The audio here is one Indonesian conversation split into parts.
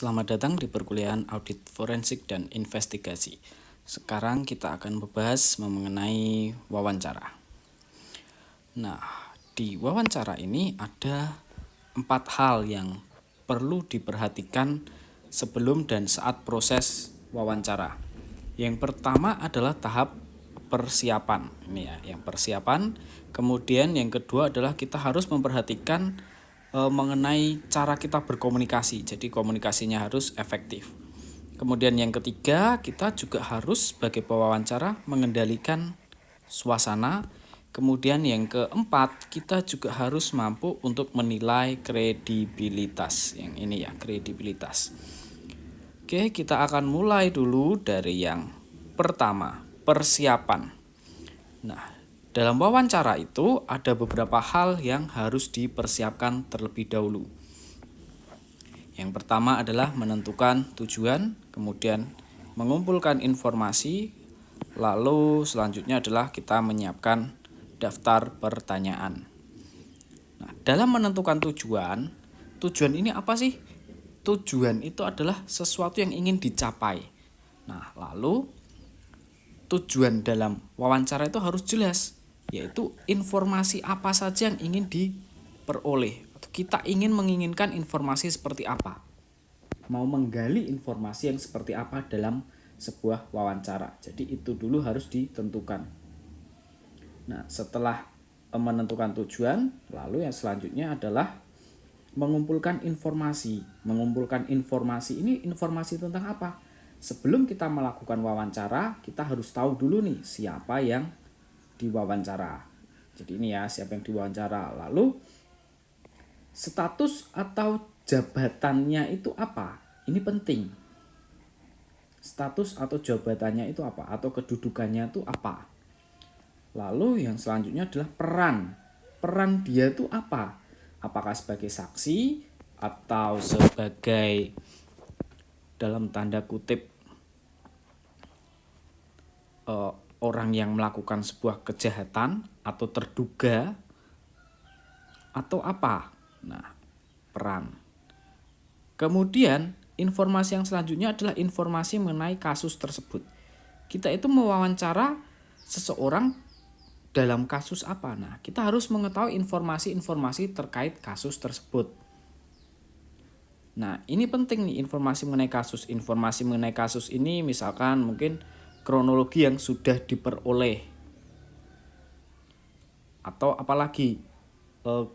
Selamat datang di perkuliahan Audit Forensik dan Investigasi. Sekarang kita akan membahas mengenai wawancara. Nah, di wawancara ini ada 4 hal yang perlu diperhatikan sebelum dan saat proses wawancara. Yang pertama adalah tahap persiapan. Ini ya, yang persiapan. Kemudian yang kedua adalah kita harus memperhatikan mengenai cara kita berkomunikasi. Jadi komunikasinya harus efektif. Kemudian yang ketiga, kita juga harus sebagai pewawancara mengendalikan suasana. Kemudian yang keempat, kita juga harus mampu untuk menilai kredibilitas. Yang ini ya, kredibilitas. Oke, kita akan mulai dulu dari yang pertama, persiapan. Nah, dalam wawancara itu ada beberapa hal yang harus dipersiapkan terlebih dahulu. Yang pertama adalah menentukan tujuan, kemudian mengumpulkan informasi, lalu selanjutnya adalah kita menyiapkan daftar pertanyaan. Nah, dalam menentukan tujuan ini apa sih? Tujuan itu adalah sesuatu yang ingin dicapai. Nah, lalu tujuan dalam wawancara itu harus jelas, yaitu informasi apa saja yang ingin diperoleh. Kita menginginkan informasi seperti apa, mau menggali informasi yang seperti apa dalam sebuah wawancara. Jadi itu dulu harus ditentukan. Nah, setelah menentukan tujuan, lalu yang selanjutnya adalah mengumpulkan informasi. Mengumpulkan informasi ini informasi tentang apa? Sebelum kita melakukan wawancara, kita harus tahu dulu nih siapa yang diwawancara. Jadi ini ya, siapa yang diwawancara. Lalu status atau jabatannya itu apa? Ini penting. Status atau jabatannya itu apa? Atau kedudukannya itu apa? Lalu yang selanjutnya adalah peran. Peran dia itu apa? Apakah sebagai saksi atau sebagai dalam tanda kutip orang yang melakukan sebuah kejahatan atau terduga atau apa? Nah, peran. Kemudian informasi yang selanjutnya adalah informasi mengenai kasus tersebut. Kita itu mewawancara seseorang dalam kasus apa? Nah, kita harus mengetahui informasi-informasi terkait kasus tersebut. Nah, ini penting nih informasi mengenai kasus. Informasi mengenai kasus ini misalkan mungkin kronologi yang sudah diperoleh. Atau apalagi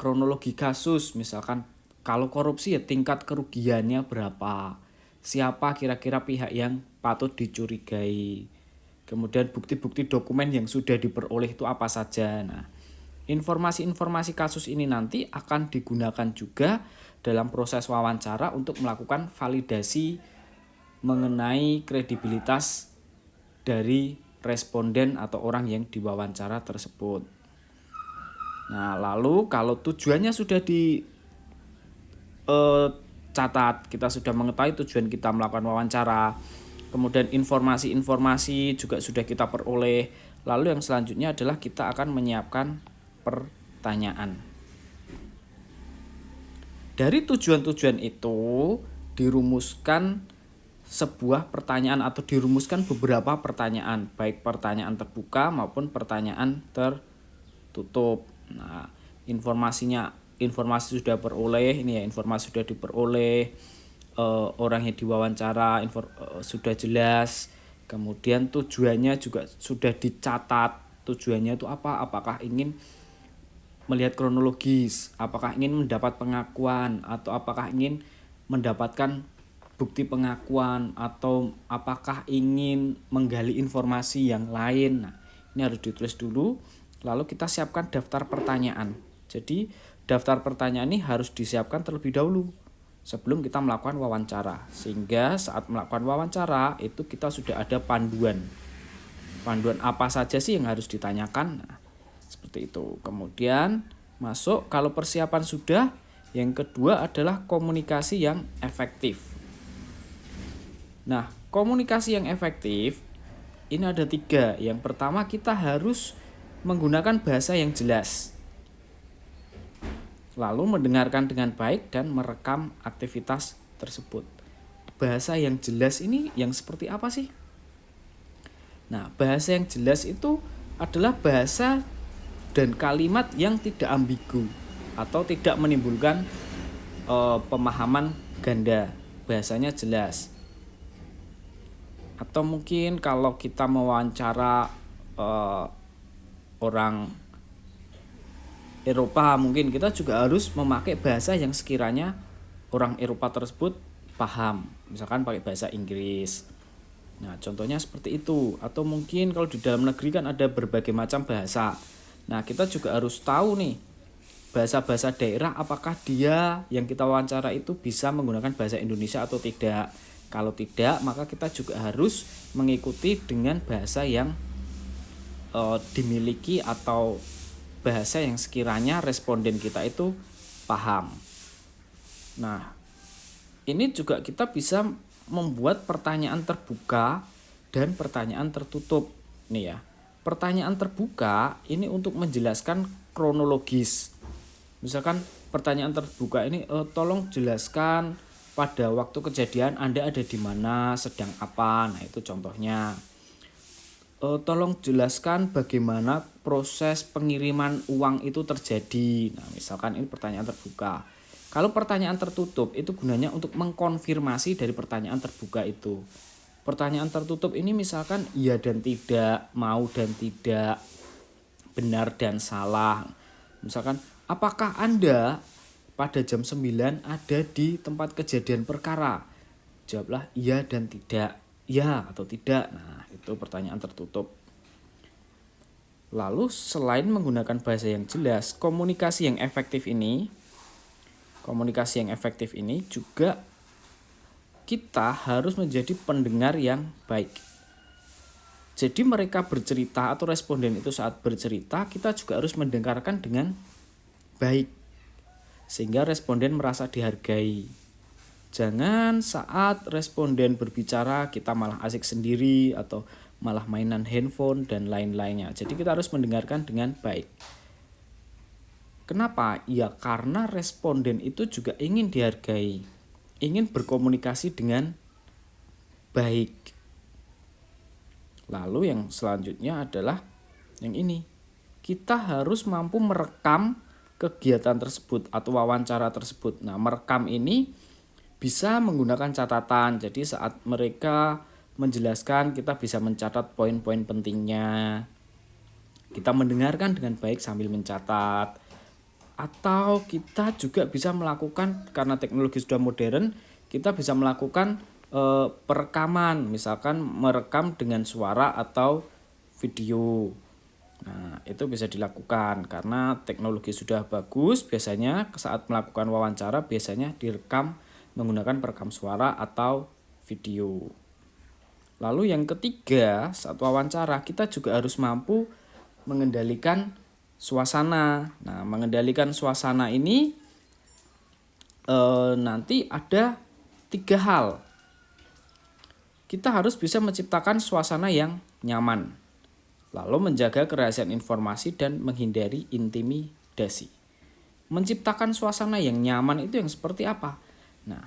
kronologi kasus, misalkan kalau korupsi ya tingkat kerugiannya berapa, siapa kira-kira pihak yang patut dicurigai, kemudian bukti-bukti dokumen yang sudah diperoleh itu apa saja. Nah, informasi-informasi kasus ini nanti akan digunakan juga dalam proses wawancara untuk melakukan validasi mengenai kredibilitas dari responden atau orang yang diwawancara tersebut. Nah, lalu kalau tujuannya sudah dicatat, kita sudah mengetahui tujuan kita melakukan wawancara, kemudian informasi-informasi juga sudah kita peroleh, lalu yang selanjutnya adalah kita akan menyiapkan pertanyaan. Dari tujuan-tujuan itu dirumuskan sebuah pertanyaan atau dirumuskan beberapa pertanyaan, baik pertanyaan terbuka maupun pertanyaan tertutup. Nah, informasi sudah peroleh, ini ya informasi sudah diperoleh, orang yang diwawancara sudah jelas, kemudian tujuannya juga sudah dicatat. Tujuannya itu apa? Apakah ingin melihat kronologis, apakah ingin mendapat pengakuan, atau apakah ingin mendapatkan bukti pengakuan, atau apakah ingin menggali informasi yang lain. Nah, ini harus ditulis dulu, lalu kita siapkan daftar pertanyaan. Jadi daftar pertanyaan ini harus disiapkan terlebih dahulu sebelum kita melakukan wawancara, sehingga saat melakukan wawancara itu kita sudah ada panduan apa saja sih yang harus ditanyakan. Nah, seperti itu. Kemudian masuk, kalau persiapan sudah, yang kedua adalah komunikasi yang efektif. Nah, komunikasi yang efektif ini ada 3. Yang pertama, kita harus menggunakan bahasa yang jelas, lalu mendengarkan dengan baik dan merekam aktivitas tersebut. bahasa yang jelas ini yang seperti apa sih? Nah, bahasa yang jelas itu adalah bahasa dan kalimat yang tidak ambigu atau tidak menimbulkan pemahaman ganda. Bahasanya jelas. Atau mungkin kalau kita mewawancara orang Eropa, mungkin kita juga harus memakai bahasa yang sekiranya orang Eropa tersebut paham. Misalkan pakai bahasa Inggris. Nah, contohnya seperti itu. Atau mungkin kalau di dalam negeri kan ada berbagai macam bahasa. Nah, kita juga harus tahu nih bahasa-bahasa daerah apakah dia yang kita wawancara itu bisa menggunakan bahasa Indonesia atau tidak. Kalau tidak, maka kita juga harus mengikuti dengan bahasa yang dimiliki atau bahasa yang sekiranya responden kita itu paham. Nah, ini juga kita bisa membuat pertanyaan terbuka dan pertanyaan tertutup. Nih ya, pertanyaan terbuka ini untuk menjelaskan kronologis. Misalkan pertanyaan terbuka ini, tolong jelaskan pada waktu kejadian Anda ada di mana, sedang apa. Nah, itu contohnya. Tolong jelaskan bagaimana proses pengiriman uang itu terjadi. Nah, misalkan ini pertanyaan terbuka. Kalau pertanyaan tertutup itu gunanya untuk mengkonfirmasi dari pertanyaan terbuka itu. Pertanyaan tertutup ini misalkan iya dan tidak, mau dan tidak, benar dan salah. Misalkan, apakah Anda pada jam 9 ada di tempat kejadian perkara? Jawablah iya dan tidak. Ya atau tidak. Nah, itu pertanyaan tertutup. Lalu selain menggunakan bahasa yang jelas, komunikasi yang efektif ini juga kita harus menjadi pendengar yang baik. Jadi mereka bercerita atau responden itu saat bercerita, kita juga harus mendengarkan dengan baik sehingga responden merasa dihargai. Jangan saat responden berbicara kita malah asik sendiri atau malah mainan handphone dan lain-lainnya. Jadi kita harus mendengarkan dengan baik. Kenapa? Ya karena responden itu juga ingin dihargai, ingin berkomunikasi dengan baik. Lalu yang selanjutnya adalah yang ini. Kita harus mampu merekam kegiatan tersebut atau wawancara tersebut. Nah, merekam ini bisa menggunakan catatan. Jadi saat mereka menjelaskan, kita bisa mencatat poin-poin pentingnya. Kita mendengarkan dengan baik sambil mencatat. Atau kita juga bisa melakukan, karena teknologi sudah modern, kita bisa melakukan perekaman. Misalkan merekam dengan suara atau video. Nah, itu bisa dilakukan karena teknologi sudah bagus. Biasanya saat melakukan wawancara biasanya direkam menggunakan perekam suara atau video. Lalu yang ketiga, saat wawancara kita juga harus mampu mengendalikan suasana. Nah, mengendalikan suasana ini nanti ada 3 hal. Kita harus bisa menciptakan suasana yang nyaman, lalu menjaga kerahasiaan informasi dan menghindari intimidasi. Menciptakan suasana yang nyaman itu yang seperti apa? Nah,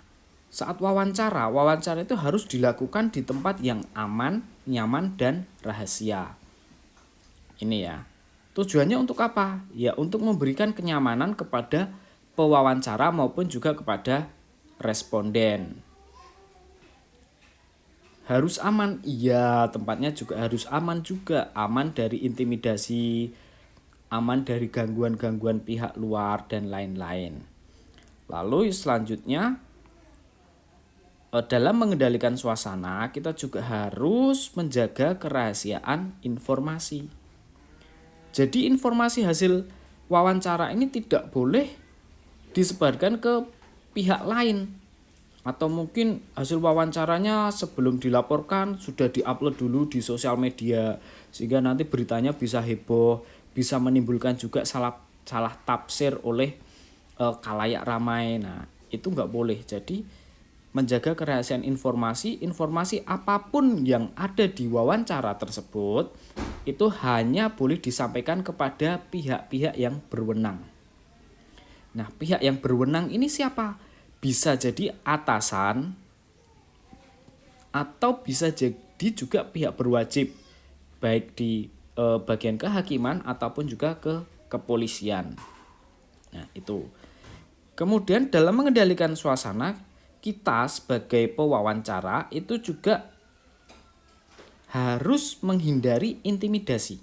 saat wawancara itu harus dilakukan di tempat yang aman, nyaman, dan rahasia. Ini ya. Tujuannya untuk apa? Ya untuk memberikan kenyamanan kepada pewawancara maupun juga kepada responden. Harus aman, iya tempatnya juga harus aman juga. Aman dari intimidasi, aman dari gangguan-gangguan pihak luar dan lain-lain. Lalu selanjutnya, dalam mengendalikan suasana kita juga harus menjaga kerahasiaan informasi. Jadi informasi hasil wawancara ini tidak boleh disebarkan ke pihak lain. Atau mungkin hasil wawancaranya sebelum dilaporkan sudah diupload dulu di sosial media. Sehingga nanti beritanya bisa heboh, bisa menimbulkan juga salah tafsir oleh khalayak ramai. Nah, itu nggak boleh. Jadi menjaga kerahasiaan informasi apapun yang ada di wawancara tersebut itu hanya boleh disampaikan kepada pihak-pihak yang berwenang. Nah, pihak yang berwenang ini siapa? Bisa jadi atasan, atau bisa jadi juga pihak berwajib, baik di bagian kehakiman ataupun juga ke kepolisian. Nah, itu. Kemudian dalam mengendalikan suasana, kita sebagai pewawancara itu juga harus menghindari intimidasi.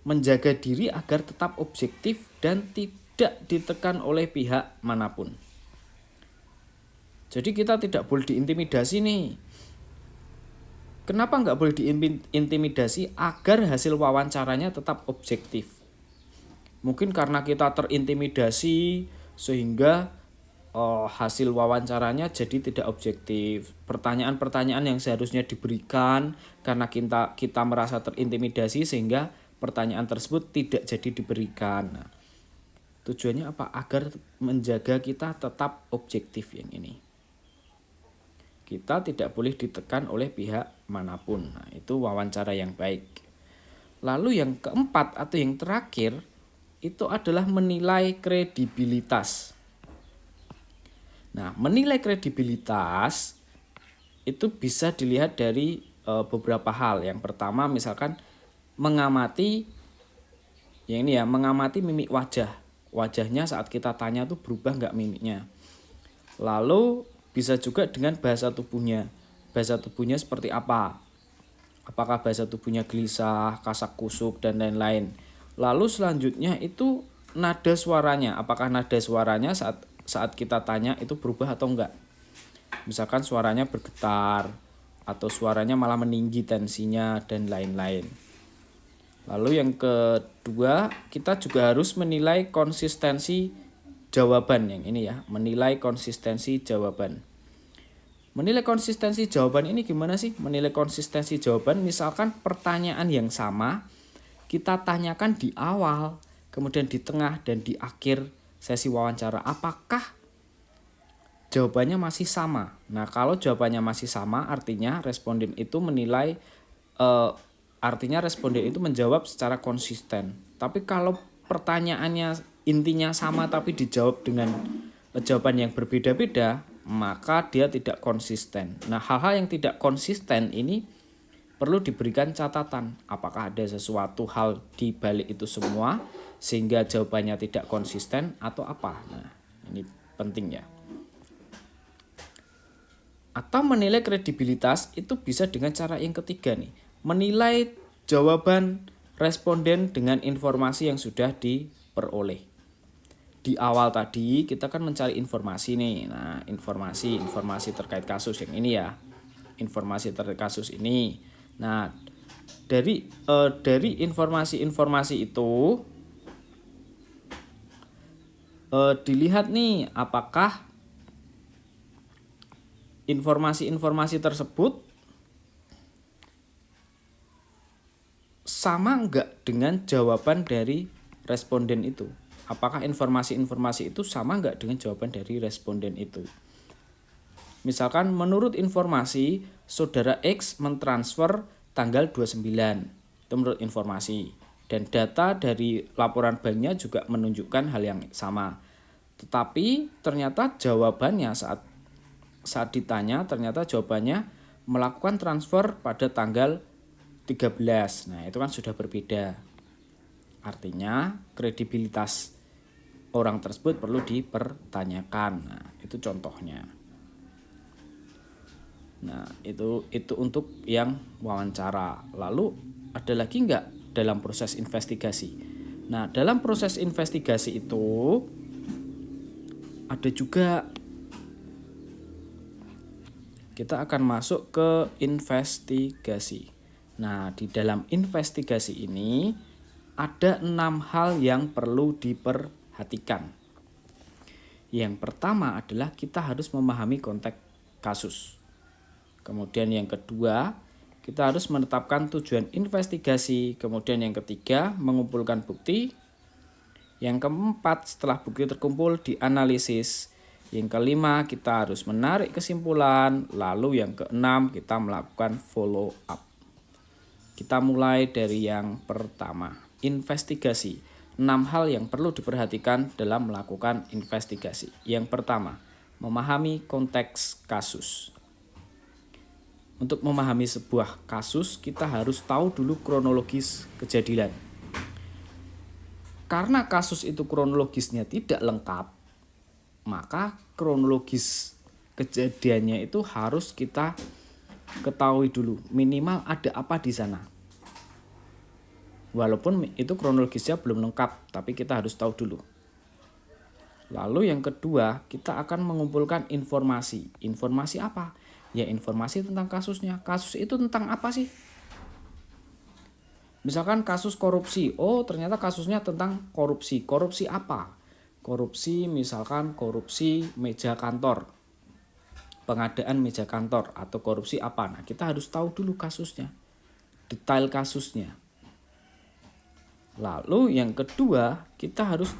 Menjaga diri agar tetap objektif dan tidak ditekan oleh pihak manapun. Jadi kita tidak boleh diintimidasi nih. Kenapa nggak boleh diintimidasi? Agar hasil wawancaranya tetap objektif. Mungkin karena kita terintimidasi sehingga hasil wawancaranya jadi tidak objektif. Pertanyaan-pertanyaan yang seharusnya diberikan karena kita merasa terintimidasi sehingga pertanyaan tersebut tidak jadi diberikan. Nah, tujuannya apa? Agar menjaga kita tetap objektif yang ini. Kita tidak boleh ditekan oleh pihak manapun. Nah, itu wawancara yang baik. Lalu yang keempat atau yang terakhir itu adalah menilai kredibilitas. Nah, menilai kredibilitas itu bisa dilihat dari beberapa hal. Yang pertama misalkan mengamati mengamati mimik wajah. Wajahnya saat kita tanya tuh berubah nggak mimiknya. Lalu bisa juga dengan bahasa tubuhnya. Bahasa tubuhnya seperti apa? Apakah bahasa tubuhnya gelisah, kasak kusuk, dan lain-lain. Lalu selanjutnya itu nada suaranya. Apakah nada suaranya saat kita tanya itu berubah atau enggak? Misalkan suaranya bergetar atau suaranya malah meninggi tensinya dan lain-lain. Lalu yang kedua, kita juga harus menilai konsistensi jawaban yang ini ya, menilai konsistensi jawaban. Menilai konsistensi jawaban ini gimana sih? Menilai konsistensi jawaban misalkan pertanyaan yang sama kita tanyakan di awal, kemudian di tengah dan di akhir sesi wawancara. Apakah jawabannya masih sama? Nah, kalau jawabannya masih sama artinya responden itu menilai artinya responden itu menjawab secara konsisten. Tapi kalau pertanyaannya intinya sama tapi dijawab dengan jawaban yang berbeda-beda, maka dia tidak konsisten. Nah, hal-hal yang tidak konsisten ini perlu diberikan catatan. Apakah ada sesuatu hal di balik itu semua sehingga jawabannya tidak konsisten atau apa? Nah, ini penting ya. Atau menilai kredibilitas itu bisa dengan cara yang ketiga nih. Menilai jawaban responden dengan informasi yang sudah diperoleh. Di awal tadi kita kan mencari informasi nih. Nah, informasi terkait kasus yang ini ya. Informasi terkait kasus ini. Nah, dari informasi itu dilihat nih apakah informasi tersebut sama enggak dengan jawaban dari responden itu. Apakah informasi itu sama enggak dengan jawaban dari responden itu. Misalkan menurut informasi saudara X mentransfer tanggal 29. Itu menurut informasi. Dan data dari laporan banknya juga menunjukkan hal yang sama. Tetapi ternyata jawabannya saat ditanya ternyata jawabannya melakukan transfer pada tanggal 13. Nah, itu kan sudah berbeda. Artinya kredibilitas orang tersebut perlu dipertanyakan. Nah, itu contohnya. Nah, itu untuk yang wawancara. Lalu ada lagi enggak dalam proses investigasi? Nah, dalam proses investigasi itu ada juga kita akan masuk ke investigasi. Nah, di dalam investigasi ini ada 6 hal yang perlu diperhatikan. Yang pertama adalah kita harus memahami konteks kasus. Kemudian yang kedua, kita harus menetapkan tujuan investigasi. Kemudian yang ketiga, mengumpulkan bukti. Yang keempat, setelah bukti terkumpul, dianalisis. Yang kelima, kita harus menarik kesimpulan. Lalu yang keenam, kita melakukan follow up. Kita mulai dari yang pertama, investigasi. 6 hal yang perlu diperhatikan dalam melakukan investigasi. Yang pertama, memahami konteks kasus. Untuk memahami sebuah kasus, kita harus tahu dulu kronologis kejadian. Karena kasus itu kronologisnya tidak lengkap, maka kronologis kejadiannya itu harus kita ketahui dulu. Minimal ada apa di sana. Walaupun itu kronologisnya belum lengkap, tapi kita harus tahu dulu. Lalu yang kedua, kita akan mengumpulkan informasi. Informasi apa? Ya, informasi tentang kasusnya. Kasus itu tentang apa sih? Misalkan kasus korupsi. Oh, ternyata kasusnya tentang korupsi. Korupsi apa? Korupsi misalkan korupsi meja kantor. Pengadaan meja kantor atau korupsi apa? Nah, kita harus tahu dulu kasusnya. Detail kasusnya. Lalu yang kedua, kita harus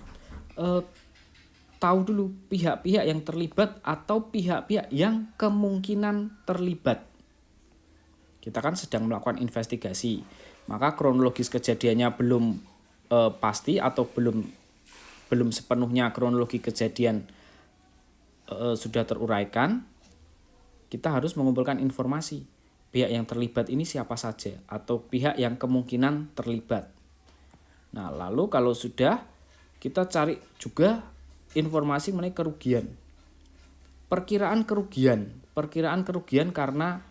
tahu dulu pihak-pihak yang terlibat atau pihak-pihak yang kemungkinan terlibat. Kita kan sedang melakukan investigasi, maka kronologis kejadiannya belum pasti atau belum sepenuhnya kronologi kejadian sudah teruraikan. Kita harus mengumpulkan informasi pihak yang terlibat ini siapa saja atau pihak yang kemungkinan terlibat. Nah, lalu kalau sudah, kita cari juga informasi mengenai kerugian. Perkiraan kerugian karena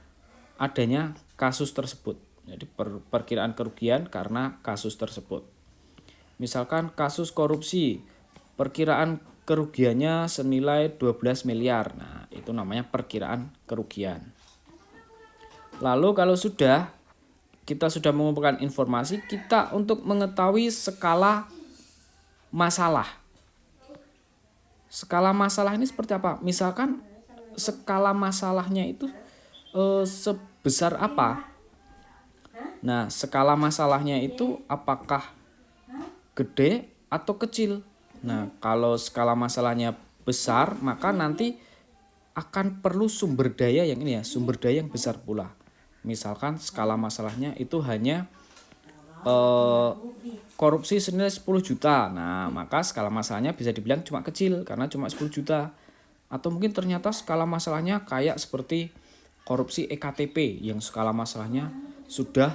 adanya kasus tersebut. Jadi perkiraan kerugian karena kasus tersebut. Misalkan kasus korupsi, perkiraan kerugiannya senilai 12 miliar. Nah, itu namanya perkiraan kerugian. Lalu kalau kita sudah mengumpulkan informasi, kita untuk mengetahui skala masalah. Skala masalah ini seperti apa? Misalkan skala masalahnya itu sebesar apa? Nah, skala masalahnya itu apakah gede atau kecil? Nah, kalau skala masalahnya besar, maka nanti akan perlu sumber daya yang besar pula. Misalkan skala masalahnya itu hanya korupsi senilai 10 juta. Nah, maka skala masalahnya bisa dibilang cuma kecil karena cuma 10 juta. Atau mungkin ternyata skala masalahnya kayak seperti korupsi EKTP yang skala masalahnya sudah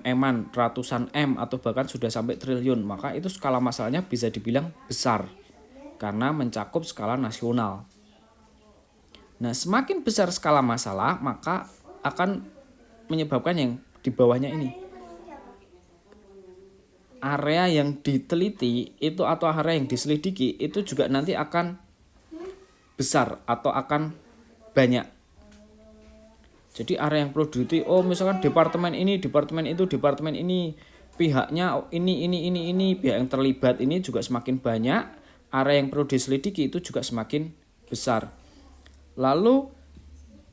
M-an, ratusan M atau bahkan sudah sampai triliun. Maka itu skala masalahnya bisa dibilang besar karena mencakup skala nasional. Nah, semakin besar skala masalah, maka akan menyebabkan yang di bawahnya ini. Area yang diteliti itu atau area yang diselidiki itu juga nanti akan besar atau akan banyak. Jadi area yang perlu diteliti, misalkan departemen ini, departemen itu, departemen ini, pihaknya ini, pihak yang terlibat ini juga semakin banyak, area yang perlu diselidiki itu juga semakin besar. Lalu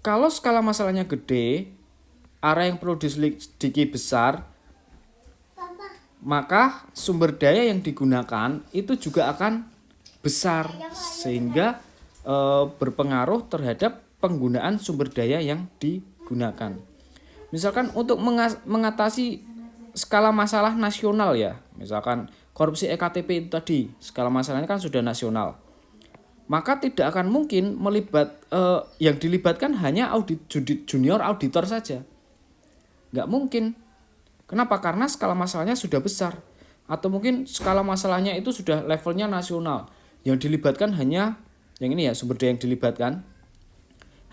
kalau skala masalahnya gede, area yang perlu diselidiki besar, maka sumber daya yang digunakan itu juga akan besar sehingga berpengaruh terhadap penggunaan sumber daya yang digunakan. Misalkan untuk mengatasi skala masalah nasional ya, misalkan korupsi EKTP itu tadi, skala masalahnya kan sudah nasional. Maka tidak akan mungkin yang dilibatkan hanya junior auditor saja. Nggak mungkin. Kenapa? Karena skala masalahnya sudah besar. Atau mungkin skala masalahnya itu sudah levelnya nasional. Yang dilibatkan hanya, sumber daya yang dilibatkan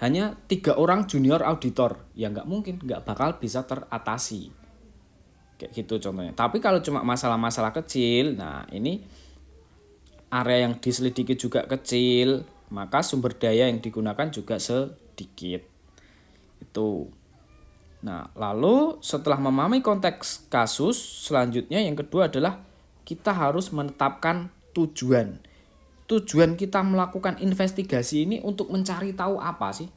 hanya 3 orang junior auditor. Ya nggak mungkin, nggak bakal bisa teratasi. Kayak gitu contohnya. Tapi kalau cuma masalah-masalah kecil, nah ini area yang diselidiki juga kecil, maka sumber daya yang digunakan juga sedikit. Itu. Nah, lalu setelah memahami konteks kasus, selanjutnya yang kedua adalah kita harus menetapkan tujuan. Tujuan kita melakukan investigasi ini untuk mencari tahu apa sih?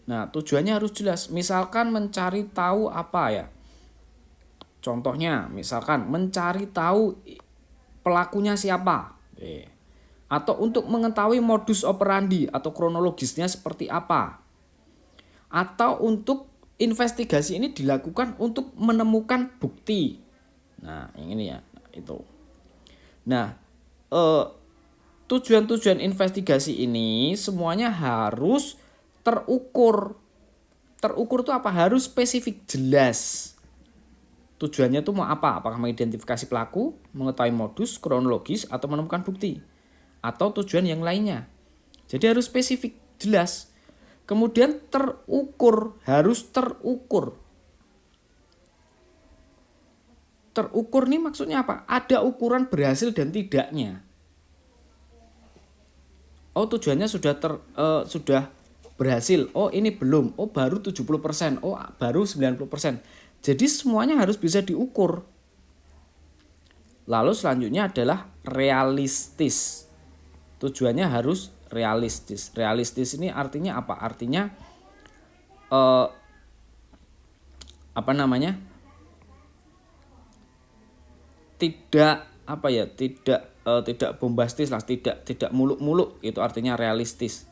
Nah, tujuannya harus jelas. Misalkan mencari tahu apa ya? Contohnya, misalkan mencari tahu pelakunya siapa. Atau untuk mengetahui modus operandi atau kronologisnya seperti apa. Atau untuk investigasi ini dilakukan untuk menemukan bukti. Nah, ini ya, itu. Nah, tujuan-tujuan investigasi ini semuanya harus terukur. Terukur itu apa? Harus spesifik, jelas. Tujuannya itu mau apa? Apakah mengidentifikasi pelaku, mengetahui modus, kronologis, atau menemukan bukti? Atau tujuan yang lainnya. Jadi harus spesifik, jelas. Kemudian terukur, harus terukur. Terukur nih maksudnya apa? Ada ukuran berhasil dan tidaknya. Oh, tujuannya sudah berhasil. Oh, ini belum. Oh, baru 70%. Oh, baru 90%. Jadi semuanya harus bisa diukur. Lalu selanjutnya adalah realistis. Tujuannya harus realistis. Realistis ini artinya apa? Artinya tidak bombastis lah, tidak muluk-muluk, itu artinya realistis.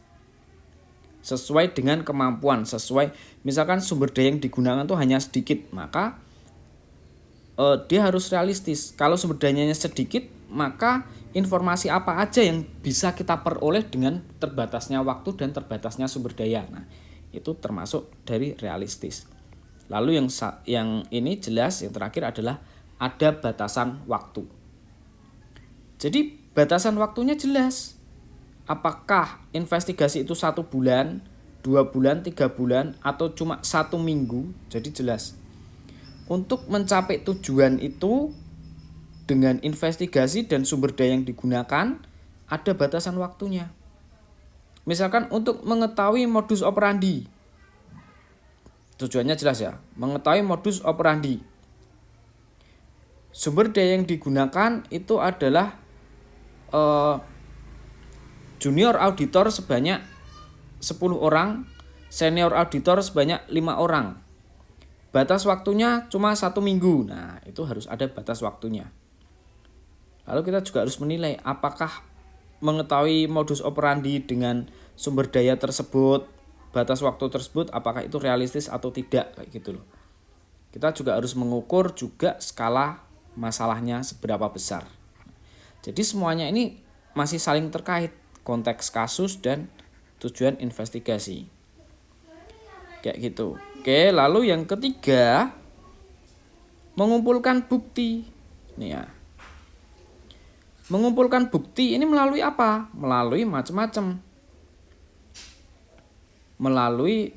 Sesuai dengan kemampuan, sesuai misalkan sumber daya yang digunakan tuh hanya sedikit, maka dia harus realistis. Kalau sumber dayanya sedikit, maka informasi apa aja yang bisa kita peroleh dengan terbatasnya waktu dan terbatasnya sumber daya. Nah, itu termasuk dari realistis. Lalu yang ini jelas, yang terakhir adalah ada batasan waktu. Jadi batasan waktunya jelas. Apakah investigasi itu 1 bulan, 2 bulan, 3 bulan, atau cuma 1 minggu? Jadi jelas. Untuk mencapai tujuan itu dengan investigasi dan sumber daya yang digunakan, ada batasan waktunya. Misalkan untuk mengetahui modus operandi. Tujuannya jelas ya, mengetahui modus operandi. Sumber daya yang digunakan itu adalah junior auditor sebanyak 10 orang, senior auditor sebanyak 5 orang. Batas waktunya cuma 1 minggu. Nah, itu harus ada batas waktunya. Lalu kita juga harus menilai apakah mengetahui modus operandi dengan sumber daya tersebut, batas waktu tersebut, apakah itu realistis atau tidak, kayak gitu loh. Kita juga harus mengukur juga skala masalahnya seberapa besar. Jadi semuanya ini masih saling terkait, konteks kasus dan tujuan investigasi. Kayak gitu. Oke, lalu yang ketiga, mengumpulkan bukti. Nih ya. Mengumpulkan bukti ini melalui apa? Melalui macam-macam. Melalui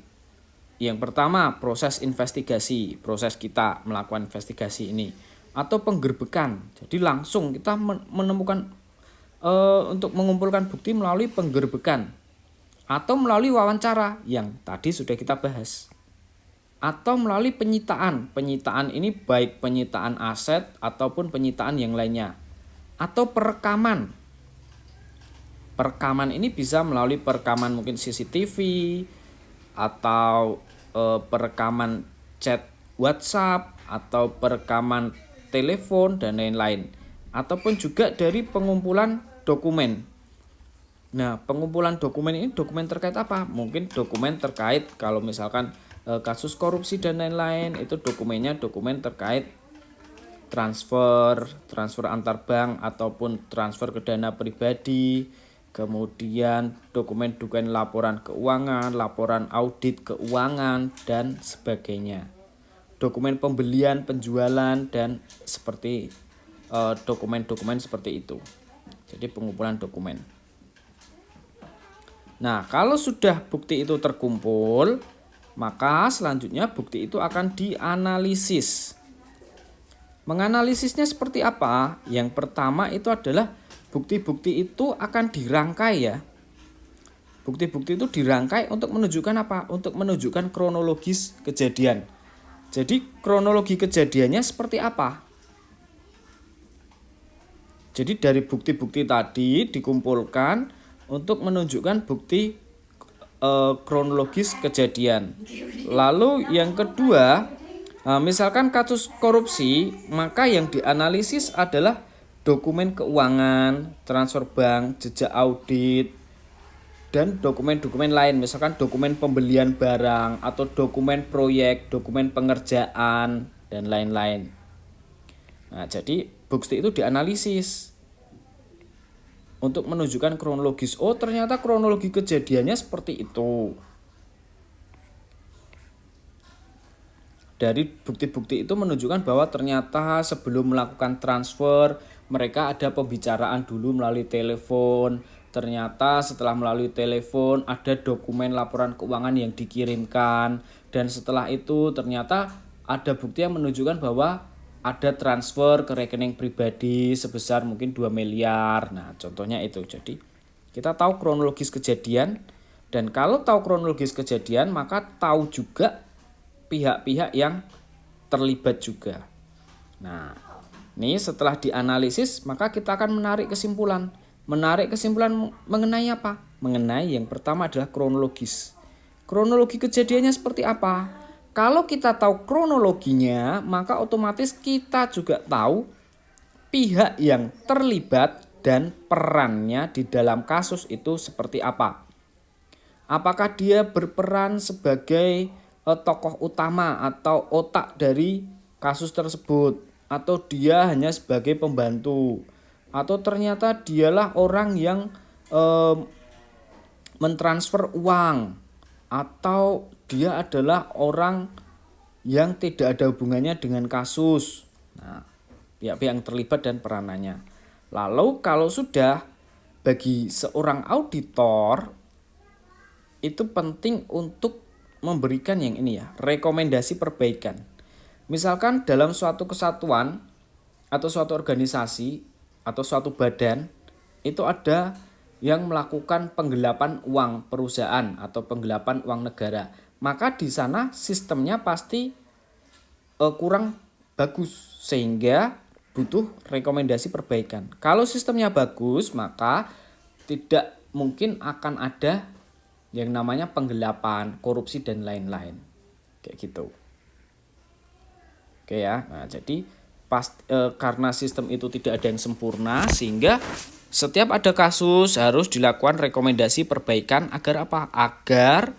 yang pertama, proses investigasi, proses kita melakukan investigasi ini, atau penggerbekan. Jadi langsung kita menemukan untuk mengumpulkan bukti melalui penggerbekan, atau melalui wawancara yang tadi sudah kita bahas, atau melalui penyitaan. Penyitaan ini baik penyitaan aset ataupun penyitaan yang lainnya, atau perekaman. Perekaman ini bisa melalui perekaman mungkin CCTV atau perekaman chat WhatsApp atau perekaman telepon dan lain-lain, ataupun juga dari pengumpulan dokumen. Nah, pengumpulan dokumen ini dokumen terkait apa? Mungkin dokumen terkait kalau misalkan kasus korupsi dan lain-lain, itu dokumennya dokumen terkait transfer antar bank ataupun transfer ke dana pribadi. Kemudian dokumen-dokumen laporan keuangan, laporan audit keuangan dan sebagainya. Dokumen pembelian, penjualan dan seperti dokumen-dokumen seperti itu. Jadi pengumpulan dokumen. Nah, kalau sudah bukti itu terkumpul, maka selanjutnya bukti itu akan dianalisis. Menganalisisnya seperti apa? Yang pertama itu adalah bukti-bukti itu akan dirangkai ya. Bukti-bukti itu dirangkai untuk menunjukkan apa? Untuk menunjukkan kronologis kejadian. Jadi kronologi kejadiannya seperti apa? Jadi dari bukti-bukti tadi dikumpulkan untuk menunjukkan bukti kronologis kejadian. Lalu yang kedua, misalkan kasus korupsi, maka yang dianalisis adalah dokumen keuangan, transfer bank, jejak audit, dan dokumen-dokumen lain. Misalkan dokumen pembelian barang atau dokumen proyek, dokumen pengerjaan, dan lain-lain. Nah, jadi bukti itu dianalisis untuk menunjukkan kronologis. Oh, ternyata kronologi kejadiannya seperti itu. dari bukti-bukti itu menunjukkan bahwa ternyata sebelum melakukan transfer mereka ada pembicaraan dulu melalui telepon. Ternyata setelah melalui telepon ada dokumen laporan keuangan yang dikirimkan, dan setelah itu ternyata ada bukti yang menunjukkan bahwa ada transfer ke rekening pribadi sebesar mungkin 2 miliar. Nah, contohnya itu. Jadi kita tahu kronologis kejadian, dan kalau tahu kronologis kejadian maka tahu juga pihak-pihak yang terlibat juga. Nah, ini setelah dianalisis maka kita akan menarik kesimpulan. Menarik kesimpulan mengenai apa? Mengenai yang pertama adalah kronologis. Kronologi kejadiannya seperti apa? Kalau kita tahu kronologinya, maka otomatis kita juga tahu pihak yang terlibat dan perannya di dalam kasus itu seperti apa. Apakah dia berperan sebagai tokoh utama atau otak dari kasus tersebut, atau dia hanya sebagai pembantu, atau ternyata dialah orang yang mentransfer uang, atau dia adalah orang yang tidak ada hubungannya dengan kasus. Nah, pihak-pihak yang terlibat dan peranannya. Lalu kalau sudah, bagi seorang auditor itu penting untuk memberikan yang ini ya, rekomendasi perbaikan. Misalkan dalam suatu kesatuan atau suatu organisasi atau suatu badan itu ada yang melakukan penggelapan uang perusahaan atau penggelapan uang negara, maka di sana sistemnya pasti kurang bagus sehingga butuh rekomendasi perbaikan. Kalau sistemnya bagus, maka tidak mungkin akan ada yang namanya penggelapan, korupsi dan lain-lain. Kayak gitu. Oke ya. Nah, jadi karena sistem itu tidak ada yang sempurna, sehingga setiap ada kasus harus dilakukan rekomendasi perbaikan agar apa? Agar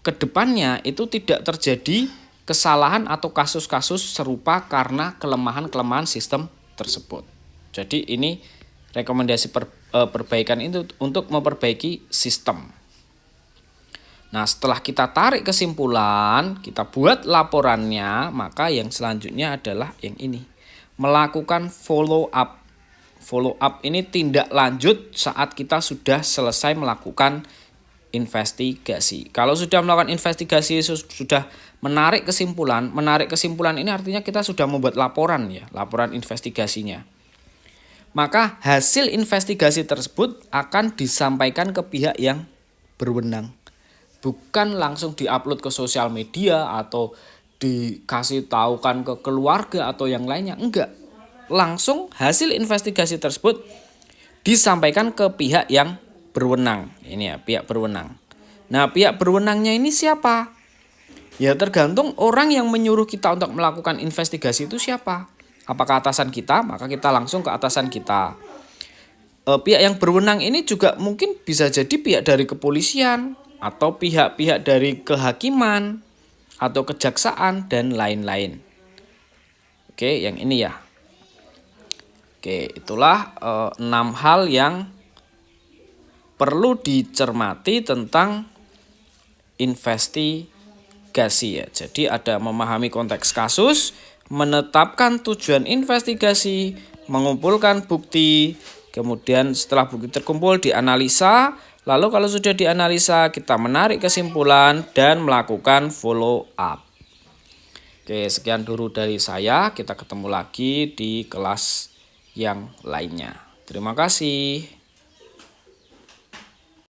kedepannya itu tidak terjadi kesalahan atau kasus-kasus serupa karena kelemahan-kelemahan sistem tersebut. Jadi ini rekomendasi perbaikan itu untuk memperbaiki sistem. Nah, setelah kita tarik kesimpulan, kita buat laporannya, maka yang selanjutnya adalah yang ini. Melakukan follow up. Follow up ini tindak lanjut saat kita sudah selesai melakukan investigasi. Kalau sudah melakukan investigasi, sudah menarik kesimpulan ini artinya kita sudah membuat laporan ya, laporan investigasinya. Maka hasil investigasi tersebut akan disampaikan ke pihak yang berwenang. Bukan langsung diupload ke sosial media atau dikasih tahukan ke keluarga atau yang lainnya, enggak. Langsung hasil investigasi tersebut disampaikan ke pihak yang berwenang. Ini ya, pihak berwenang. Nah, pihak berwenangnya ini siapa? Ya tergantung orang yang menyuruh kita untuk melakukan investigasi itu siapa. Apakah atasan kita? Maka kita langsung ke atasan kita. Pihak yang berwenang ini juga mungkin bisa jadi pihak dari kepolisian, atau pihak-pihak dari kehakiman atau kejaksaan dan lain-lain. Oke, yang ini ya. Oke, itulah 6 hal yang perlu dicermati tentang investigasi ya. Jadi ada memahami konteks kasus, menetapkan tujuan investigasi, mengumpulkan bukti, kemudian setelah bukti terkumpul dianalisa. Lalu kalau sudah dianalisa, kita menarik kesimpulan dan melakukan follow up. Oke, sekian dulu dari saya. Kita ketemu lagi di kelas yang lainnya. Terima kasih.